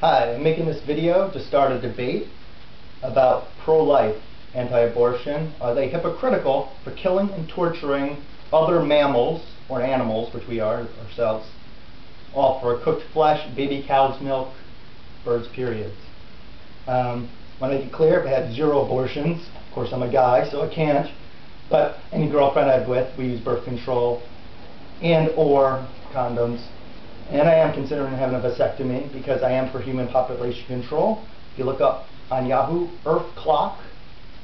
Hi, I'm making this video to start a debate about pro-life, anti-abortion. Are they hypocritical for killing and torturing other mammals, or animals, which we are ourselves, all for cooked flesh, baby cow's milk, birds, periods? I want to make it clear, I've had 0 abortions. Of course, I'm a guy, so I can't. But any girlfriend I'm with, we use birth control and or condoms. And I am considering having a vasectomy because I am for human population control. If you look up on Yahoo, Earth Clock,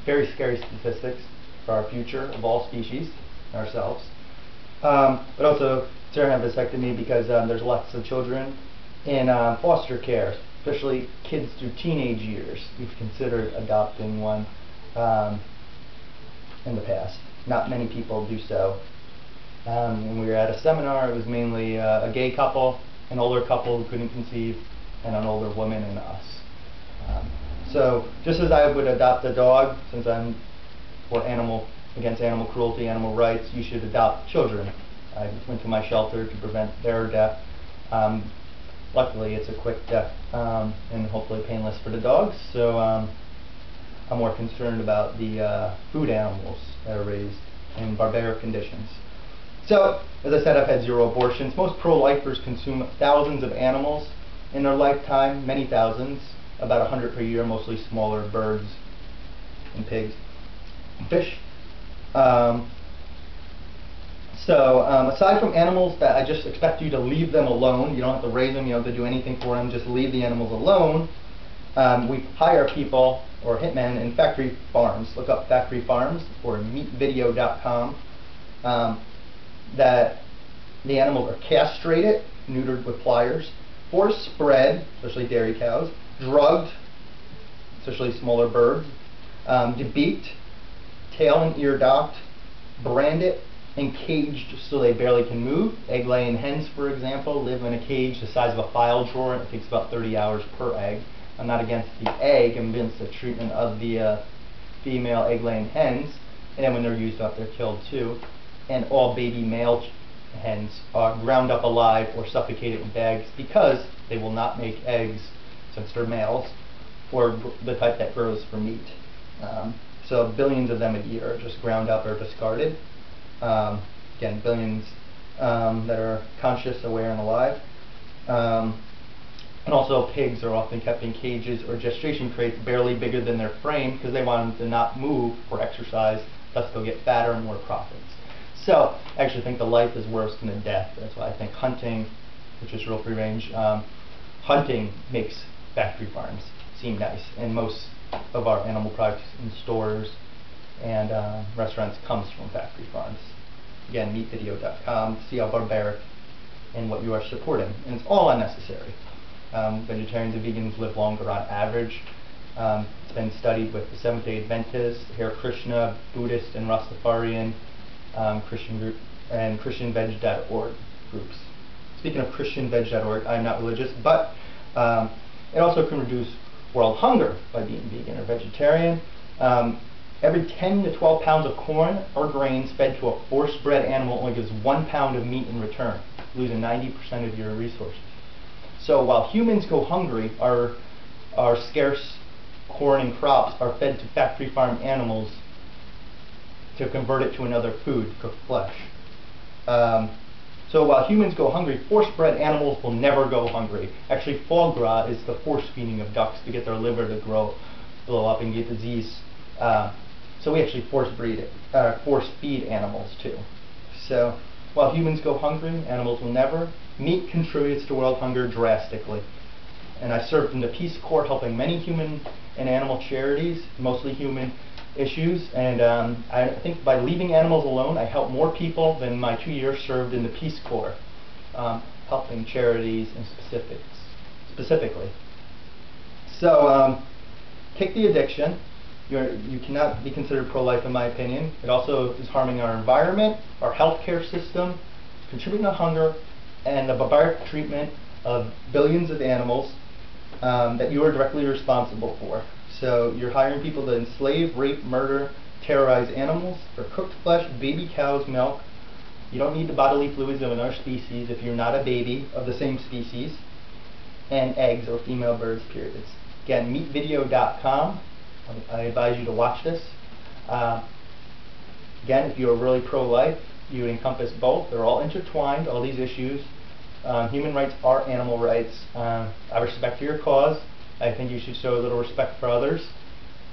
very scary statistics for our future of all species, ourselves. But also considering having a vasectomy because there's lots of children in foster care, especially kids through teenage years. We've considered adopting one in the past. Not many people do so. When we were at a seminar, it was mainly a gay couple, an older couple who couldn't conceive, and an older woman and us. So just as I would adopt a dog, since I'm for against animal cruelty, animal rights, you should adopt children. I went to my shelter to prevent their death. Luckily, it's a quick death and hopefully painless for the dogs. So I'm more concerned about the food animals that are raised in barbaric conditions. So, as I said, I've had 0 abortions. Most pro-lifers consume thousands of animals in their lifetime, many thousands, about 100 per year, mostly smaller birds and pigs and fish. Aside from animals that I just expect you to leave them alone, you don't have to raise them, you don't have to do anything for them, just leave the animals alone, we hire people or hitmen in factory farms. Look up factory farms or meatvideo.com. That the animals are castrated, neutered with pliers, force bred, especially dairy cows, drugged, especially smaller birds, debeaked, tail and ear docked, branded, and caged so they barely can move. Egg-laying hens, for example, live in a cage the size of a file drawer, and it takes about 30 hours per egg. I'm not against the egg, I'm against the treatment of the female egg-laying hens, and then when they're used up, they're killed too. And all baby male hens are ground up alive or suffocated in bags because they will not make eggs, since they're males, or the type that grows for meat. So billions of them a year are just ground up or discarded. Again, billions that are conscious, aware, and alive. And also pigs are often kept in cages or gestation crates barely bigger than their frame because they want them to not move or exercise, thus they'll get fatter and more profits. So I actually think the life is worse than the death. That's why I think hunting, which is real free range, hunting makes factory farms seem nice. And most of our animal products in stores and restaurants comes from factory farms. Again, meatvideo.com, see how barbaric and what you are supporting. And it's all unnecessary. Vegetarians and vegans live longer on average. It's been studied with the Seventh-day Adventists, Hare Krishna, Buddhist, and Rastafarian Christian group, and ChristianVeg.org groups. Speaking of ChristianVeg.org, I'm not religious, but it also can reduce world hunger by being vegan or vegetarian. Every 10 to 12 pounds of corn or grains fed to a force-bred animal only gives 1 pound of meat in return, losing 90% of your resources. So while humans go hungry, our scarce corn and crops are fed to factory farm animals to convert it to another food, cooked flesh. So while humans go hungry, force-bred animals will never go hungry. Actually, foie gras is the force feeding of ducks to get their liver to blow up and get disease. So we actually force feed animals too. So while humans go hungry, animals will never. Meat contributes to world hunger drastically. And I served in the Peace Corps helping many human and animal charities, mostly human issues, and I think by leaving animals alone, I helped more people than my 2 years served in the Peace Corps, helping charities and specifically. So, kick the addiction. You cannot be considered pro-life in my opinion. It also is harming our environment, our healthcare system, contributing to hunger, and the barbaric treatment of billions of animals that you are directly responsible for. So you're hiring people to enslave, rape, murder, terrorize animals for cooked flesh, baby cow's milk. You don't need the bodily fluids of another species if you're not a baby of the same species. and eggs or female birds, periods. Again, meatvideo.com. I advise you to watch this. Again, if you are really pro-life, you encompass both. They're all intertwined, all these issues. Human rights are animal rights. I respect your cause. I think you should show a little respect for others.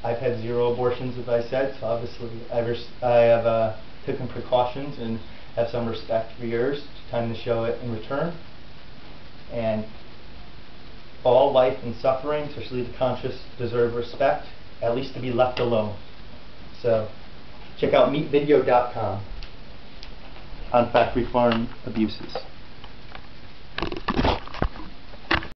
I've had 0 abortions, as I said, so obviously I have taken precautions and have some respect for yours. It's time to show it in return. And all life and suffering, especially the conscious, deserve respect, at least to be left alone. So check out meatvideo.com on factory farm abuses.